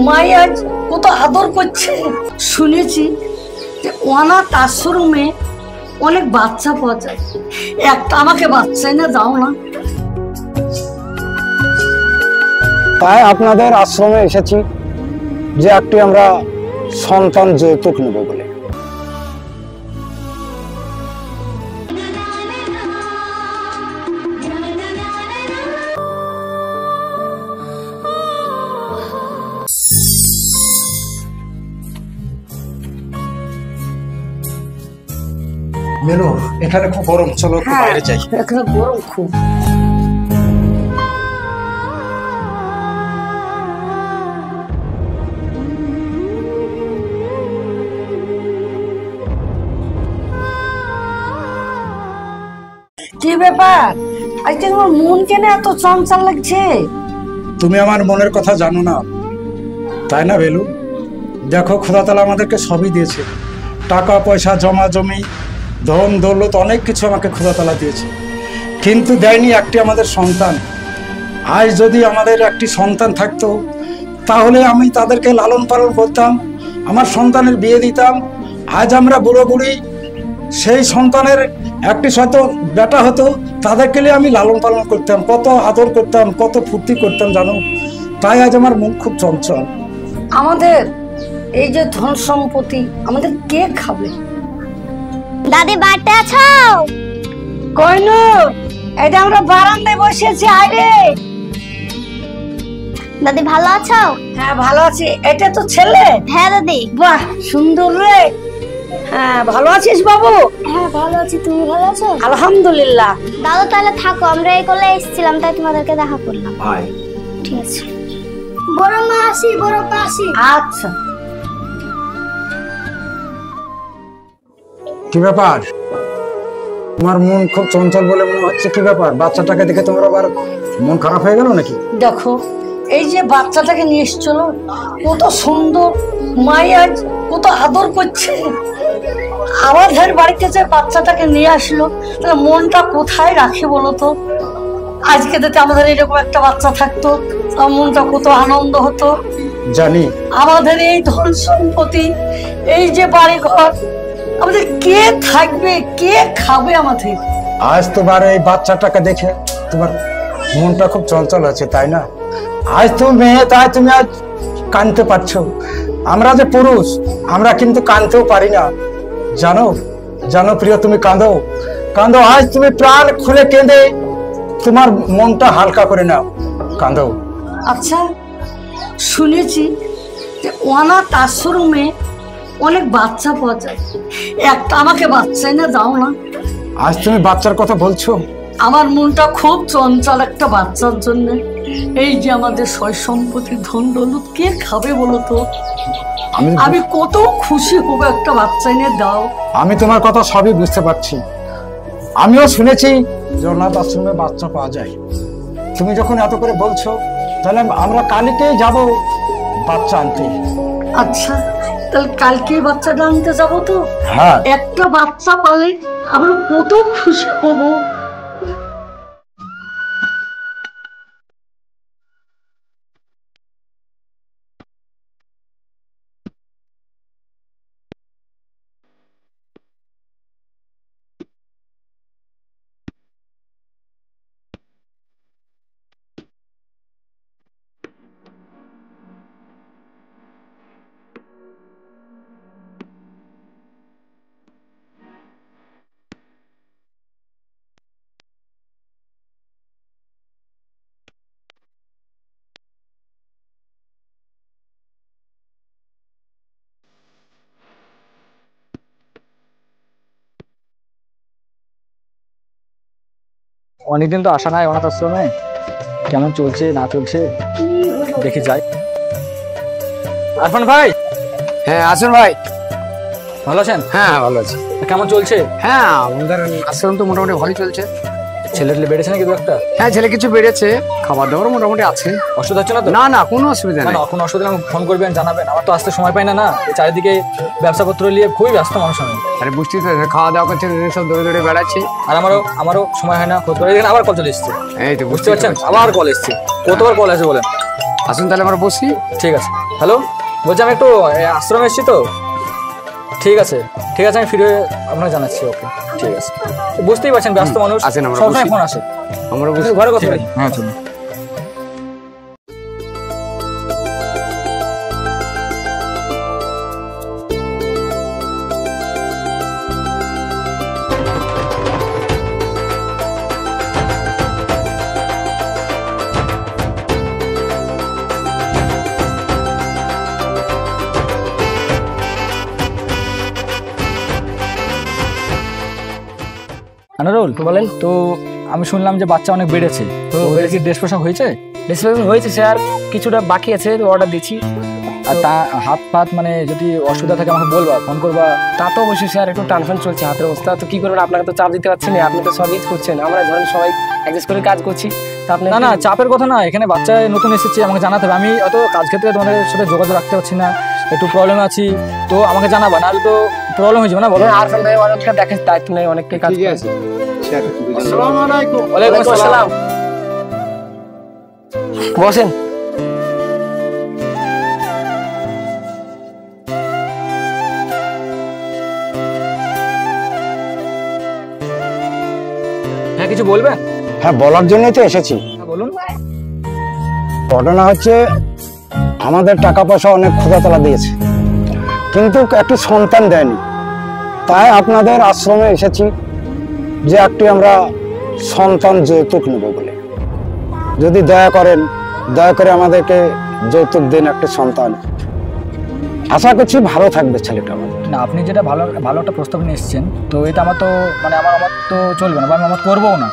মাই আজ কত আদর করছে। শুনেছি যে অনাথ আশ্রমে অনেক বাচ্চা পাওয়া যায়, একটা আমাকে বাচ্চা এনে দাও না। তাই আপনাদের আশ্রমে এসেছি যে একটি আমরা সন্তান যৌতুক নেব বলে। মেনু এখানে খুব গরম, চলো একটু বাইরে যাই। এখানে গরম খুব। কি ব্যাপার আজকে তোমার মন কেন এত চঞ্চল লাগছে? তুমি আমার মনের কথা জানো না, তাই না বেলু? দেখো খোদা তাআলা আমাদেরকে সবই দিয়েছে, টাকা পয়সা জমা জমি ধন দৌলত অনেক কিছু আমাকে খোদা তাআলা দিয়েছে, কিন্তু দেয়নি একটি আমাদের সন্তান। আজ যদি আমাদের একটি সন্তান থাকতো তাহলে আমি তাদেরকে লালন পালন করতাম, আমার সন্তানের বিয়ে দিতাম। আজ আমরা বুড়ো বুড়ি, সেই সন্তানের একটি হয়তো বেটা হতো, তাদেরকে আমি লালন পালন করতাম, কত আদর করতাম, কত ফুর্তি করতাম জানো। তাই আজ আমার মন খুব চঞ্চল। আমাদের এই যে ধন সম্পত্তি আমাদের কে খাবে? দাদি বাড়িতে আছো? কইনু, এটা আমরা বারান্দায় বসেছি, আরে দাদি ভালো আছো? হ্যাঁ ভালো আছি। এটা তো ছেলে? হ্যাঁ দাদি। বাহ সুন্দর রে। হ্যাঁ ভালো আছিস বাবু? হ্যাঁ ভালো আছি, তুমি ভালো আছো? আলহামদুলিল্লাহ। দাদু তাহলে থাকো, আমরা এই কোলে এসেছিলাম তাই তোমাদেরকে দেখা করলাম। ভাই ঠিক আছে। বড় মা আসি, বড় মা আসি। আচ্ছা। কি ব্যাপার, তোমার মন খুব চঞ্চল বলে মনে হচ্ছে, কি ব্যাপার? বাচ্চাটাকে দেখে তোমার আবার মন খারাপ হয়ে গেল নাকি? দেখো এই যে বাচ্চাটাকে নিয়ে এসছিল, কত সুন্দর, মাই আজ কত আদর করছে। আমাদের বাড়িতে যে বাচ্চাটাকে নিয়ে আসলো, তাহলে মনটা কোথায় রাখে বলো তো? আজকে যদি আমাদের এরকম একটা বাচ্চা থাকতো, আমার মনটা কত আনন্দ হতো। জানি আমাদের এই ধন সম্পত্তি, এই যে বাড়ি ঘর, আমাদের কে থাকবে, কে খাবে আমাদের? আজ তোমার এই বাচ্চাটাকে দেখে তোমার মনটা খুব চঞ্চল আছে, তাই না? আজ তুমি মেয়ে, তাই তুমি আজ কাঁদতে পারছো। আমরা যে পুরুষ, আমরা কিন্তু কাঁদতেও পারি না, জানো? জানো প্রিয়, তুমি কাঁদো কাঁদো, আজ তুমি প্রাণ খুলে কেঁদে তোমার মনটা হালকা করে নাও, কাঁদো। আচ্ছা, শুনেছি যে অনাথ আশ্রমে অনেক বাচ্চা পাওয়া যায়, একটা আমাকে বাচ্চা এনে দাও না। আজ তুমি বাচ্চার কথা বলছো? আমার মনটা খুব চঞ্চল একটা বাচ্চার জন্য। এই যে আমাদের সয় সম্পত্তি ধন দৌলত কে খাবে বলো তো? আমি কত খুশি হবো একটা বাচ্চা এনে দাও। আমি তোমার কথা সবই বুঝতে পারছি, আমিও শুনেছি যে অনাথ আশ্রমে বাচ্চা পাওয়া যায়। তুমি যখন এত করে বলছো, তাহলে আমরা কালকেই যাব বাচ্চা আনতে। আচ্ছা, তাহলে কালকে বাচ্চাটা আনতে যাবো তো? হ্যাঁ। একটা বাচ্চা পালে আমরা কত খুশি হবো। অনেকদিন তো আসা নাই অনাথ আশ্রমে, কেমন চলছে না চলছে দেখে যাই। আরফান ভাই। হ্যাঁ আসুন ভাই। ভালো আছেন? হ্যাঁ ভালো আছি। কেমন চলছে? হ্যাঁ আমাদের আশ্রম তো মোটামুটি ভালোই চলছে। ছেলে বেড়েছে নাকি দু একটা? হ্যাঁ ছেলে কিছু বেড়েছে, খাবার দাবার মোটামুটি আছে। অসুবিধা হচ্ছে না তো? না না কোনো অসুবিধা নেই। কোনো অসুবিধা আমাকে ফোন করবেন, জানাবেন। আমার তো আসতে সময় পাই না, না চারিদিকে ব্যবসাপত্র নিয়ে খুবই ব্যস্ত মানুষ আমি। আরে বুঝতেই তো, খাওয়া দাওয়া করছে, সব দৌড়ে দৌড়ে বেড়াচ্ছে। আর আমারও সময় হয় না। আবার কল চলে এসছে। এই তো বুঝতে পারছেন, আবার কল এসছে। কতবার কল আছে বলেন? আসুন তাহলে আমরা বসি। ঠিক আছে। হ্যালো, বলছি আমি একটু আশ্রমে এসেছি তো। ঠিক আছে আমি ফিরে আপনাকে জানাচ্ছি। ওকে ঠিক আছে, বুঝতেই পারছেন ব্যস্ত মানুষ, আসেন, আমরা সবসময় বসি। ফোন আসে। আমরা ঘরে কথা বলি। হ্যাঁ চলুন। আনারুল বলেন তো, আমি শুনলাম যে বাচ্চা অনেক বেড়েছে, তো ওদের কি ড্রেস পোশাক হয়েছে? হয়েছে স্যার, কিছুটা বাকি আছে, অর্ডার দিচ্ছি। আর তা হাত পাত মানে যদি অসুবিধা থাকে আমাকে বলবা, ফোন করবা। তা তো অবশ্যই স্যার, একটু টানফান চলছে হাতের অবস্থা, তো কি করবেন, আপনাকে তো চাপ দিতে পারছেন না, আপনি তো সবই করছেন, আমরা ধরেন সবাই অ্যাডজাস্ট করে কাজ করছি। তা আপনি না চাপের কথা না, এখানে বাচ্চা নতুন এসেছে, আমাকে জানাতে হবে। আমি অত কাজ ক্ষেত্রে তোমাদের সাথে যোগাযোগ রাখতে পারছি না, একটু প্রবলেম আছি, তো আমাকে জানাবা, নাহলে তো প্রবলেম হয়ে যাবে না। বলো আর ভাই অনেকটা দেখার দায়িত্ব নেই, অনেকটাই কাজ ঠিক আছে। ওয়ালাইকুম আসসালাম। বসেন। হ্যাঁ কিছু বলবেন? হ্যাঁ, বলার জন্যই তো এসেছি। হ্যাঁ বলুন। ঘটনা হচ্ছে, আমাদের টাকা পয়সা অনেক খোঁজাতলা দিয়েছে, কিন্তু একটি সন্তান দেয়নি। তাই আপনাদের আশ্রমে এসেছি যে একটি আমরা সন্তান যৌতুক নেব বলে। যদি দয়া করেন, দয়া করে আমাদেরকে যৌতুক দিন একটি সন্তান। আশা করছি ভালো থাকবে ছেলেটা আমাদের। না আপনি যেটা ভালো একটা প্রস্তাব নিয়ে এসেছেন, তো এটা আমার তো মানে আমার তো চলবে না, বা আমি আমার করবো না।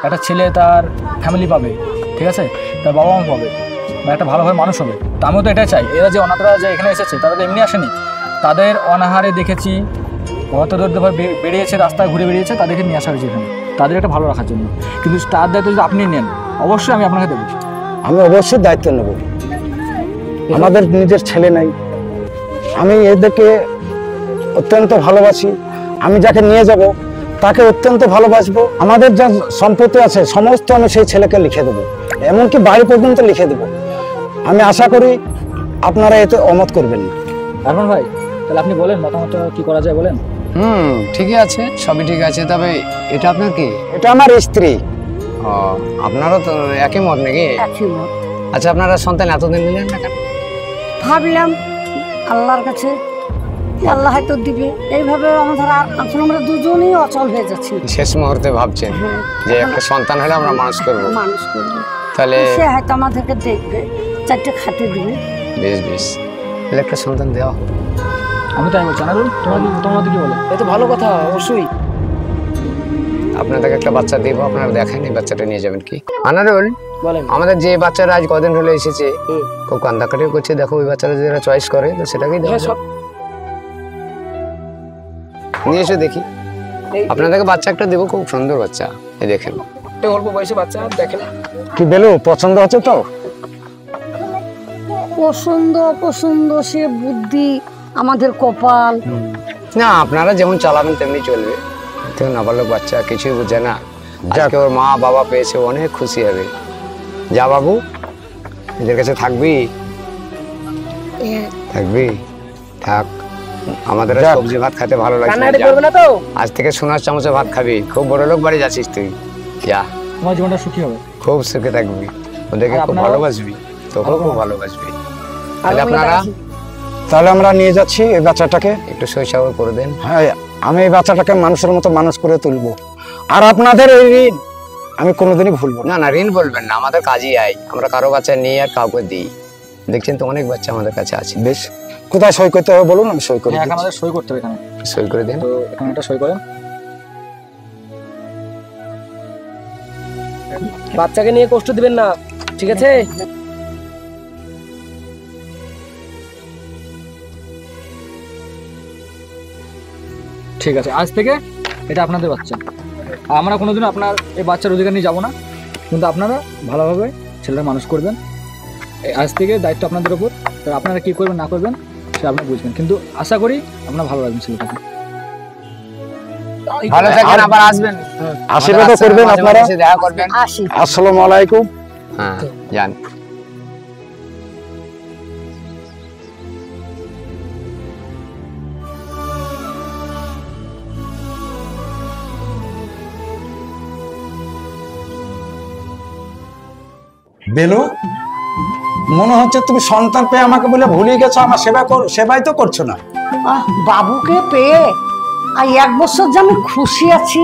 একটা ছেলে তার ফ্যামিলি পাবে, ঠিক আছে, তার বাবা মা পাবে, বা একটা ভালোভাবে মানুষ হবে। তো আমিও তো এটাই চাই। এরা যে অনাথরা যে এখানে এসেছে, তারা তো এমনি আসেনি, তাদের অনাহারে দেখেছি, হতদরিদ্রভাবে বেরিয়েছে, রাস্তায় ঘুরে বেরিয়েছে, তাদেরকে নিয়ে আসা হয়েছে এখানে, তাদের একটা ভালো রাখার জন্য। কিন্তু তার দায়িত্ব যদি আপনি নেন, অবশ্যই আমি আপনাকে দেবো। আমি অবশ্যই দায়িত্ব নেব। আমাদের নিজের ছেলে নাই, আমি এদেরকে অত্যন্ত ভালোবাসি। আমি যাকে নিয়ে যাব তাকে অত্যন্ত ভালোবাসবো। আমাদের যা সম্পত্তি আছে সমস্ত আমি সেই ছেলেকে লিখে দেবো, এমনকি বাড়ি পর্যন্ত লিখে দেবো। আমি আশা করি আপনারা এতে অমত করবেন না। আরমান ভাই, তাহলে আপনি বলেন মতামত কি করা যায় বলেন। ঠিকই আছে, সবই ঠিক আছে। তবে এটা আপনার কি? এটা আমার স্ত্রী। ও, আপনারও তো একই মত নাকি? একই মত। আচ্ছা, আপনারা সন্তান এতদিন নিলেন না কেন? ভাবলাম আল্লাহর কাছে আল্লাহ হয়তো দিবে, এইভাবে আমাদের এখন আমরা দুজনেই অচল হয়ে যাচ্ছি। শেষ মুহূর্তে ভাবছেন হ্যাঁ, যে একটা সন্তান হলে আমরা মানুষ করব। মানুষ করবে, তাহলে সে হয়তো আমাদেরকে দেখবে, চারটে খাটে দিবে। বেশ তাহলে একটা সন্তান দেওয়া হোক। আমি তাই বলছি। আনারুল, তোমার কি বলে? এ তো ভালো কথা, অবশ্যই। আপনাদেরকে একটা বাচ্চা দেবো, আপনারা দেখেন এই বাচ্চাটা নিয়ে যাবেন কি? আনারুল, বলেন। আমাদের যে বাচ্চারা আজ কদিন হলে এসেছে, খুব কান্দাকাটি করছে, দেখো ওই বাচ্চারা যারা চয়েস করে তো সেটাকেই দেখো। সব নিয়ে এসে দেখি। আপনাদেরকে বাচ্চা একটা দেবো, খুব সুন্দর বাচ্চা, এই দেখেন। একটা অল্প বয়সী বাচ্চা, দেখেন। কি বেলু, পছন্দ হচ্ছে তো? পছন্দ সে বুদ্ধি আমাদের কপাল। না, আপনারা যেমন চালাবেন তেমনি চলবে। দেখুন, নাবালক বাচ্চা, কিছুই বুঝে না, আজকে ওর মা বাবা পেয়েছে, অনেক খুশি হবে। যা বাবু, এদের কাছে থাকবি? থাক। আমাদের আর সবজি ভাত খেতে ভালো লাগছে না। কান্নাকাটি যা। করবে না তো? আজ থেকে সোনার চামচে ভাত খাবি, খুব বড় লোক বাড়ি যাচ্ছিস তুই। যা, তোমার জীবনটা সুখী হবে। খুব সুখে থাকবি, ওদেরকে আর খুব আপনারাও? ভালোবাসবি, তোকেও খুব ভালোবাসবি। তাহলে আপনারা তাহলে আমরা নিয়ে যাচ্ছি এই বাচ্চাটাকে। একটু শৈশব করে দেন। হ্যাঁ, আমি এই বাচ্চাটাকে মানুষের মতো মানুষ করে তুলবো, আর আপনাদের এই ঋণ আমি কোনোদিনই ভুলবো না। না ঋণ বলবেন না, আমাদের কাজই আই। আমরা কারো বাচ্চা নিয়ে আর কাউকে দিই। দেখছেন তো, অনেক বাচ্চা আমাদের কাছে আছে। বেশ, কোথায় সই করতে হবে বলুন, আমি সই করে হ্যাঁ, দিচ্ছি। আমাদের সই করতে হবে এখানে, সই করে দিন। তো এখানে একটা সই করেন। বাচ্চাকে নিয়ে কষ্ট দিবেন না, ঠিক আছে? ঠিক আছে, আজ থেকে এটা আপনাদের বাচ্চা। আর আমরা কোনোদিনও আপনার এই বাচ্চার অধিকার নিয়ে যাবো না, কিন্তু আপনারা ভালোভাবে ছেলেটা মানুষ করবেন। আজ থেকে দায়িত্ব আপনাদের ওপর। আপনারা কি করবেন না করবেন সেটা আপনারা বুঝবেন, কিন্তু আশা করি আপনারা ভালো রাখবেন ছেলেটাকে। ভালো থাকেন, আবার আসবেন। আশীর্বাদও করবেন মাঝে মাঝে আপনারা। এসে দেখা করবেন। আসি। আসসালামু আলাইকুম। হ্যাঁ, যান। বেলু, মনে হচ্ছে তুমি সন্তান পেয়ে আমাকে বলে ভুলিয়ে গেছো, আমার সেবাই তো করছো না। বাবুকে পেয়ে আর 1 বছর যে আমি খুশি আছি,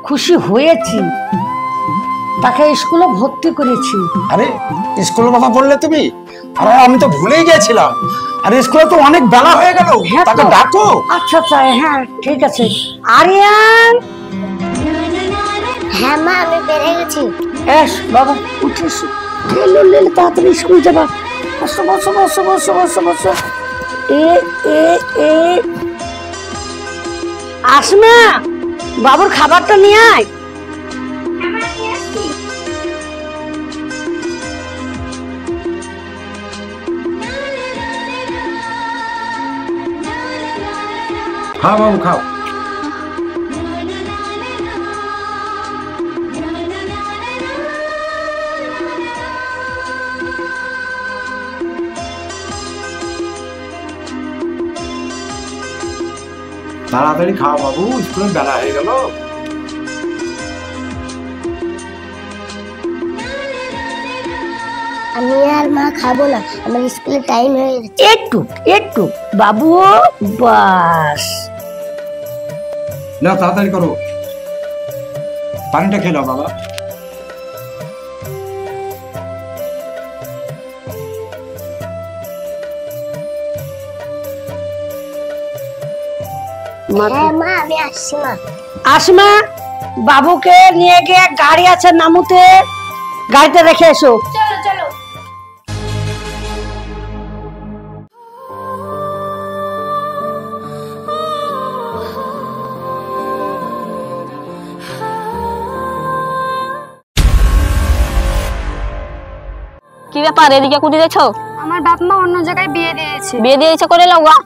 খুশি হয়েছি, তাকে স্কুলে ভর্তি করেছি। আরে স্কুলের কথা বললে তুমি, আরে আমি তো ভুলেই গেছিলাম। আরে স্কুলে তো অনেক বেলা হয়ে গেল, হ্যাঁ তো। তাকে ডাকো। আচ্ছা আচ্ছা, হ্যাঁ ঠিক আছে। আরিয়ান, হ্যাঁ মা, আমি বেড়ে গেছি। এস বাবা, উঠিস, তাড়াতাড়ি স্কুল যাবা। বসো বসো বসো বসো বসো বসো। এ এ এ আসমা, বাবুর খাবারটা নিয়ে আয়। খাও বাবু খাও। তাড়াতাড়ি খাও বাবু, স্কুলের বেলা হয়ে গেল। আমি আর মা খাবো না, আমার স্কুলে টাইম হয়ে গেছে। একটু একটু বাবু, বাস। না তাড়াতাড়ি করো, পানিটা খেয়ে নাও বাবা। হ্যাঁ মা, আমি আসছি মা। আসমা, বাবুকে নিয়ে গিয়ে গাড়ি আছে নামুতে, গাড়িতে রেখে এসো। চলো চলো। কি ব্যাপার, এদিকে কুটি দেখছো? আমার বাপ মা অন্য জায়গায় বিয়ে দিয়েছে। বিয়ে দিয়ে ইচ্ছা করে লাউগা।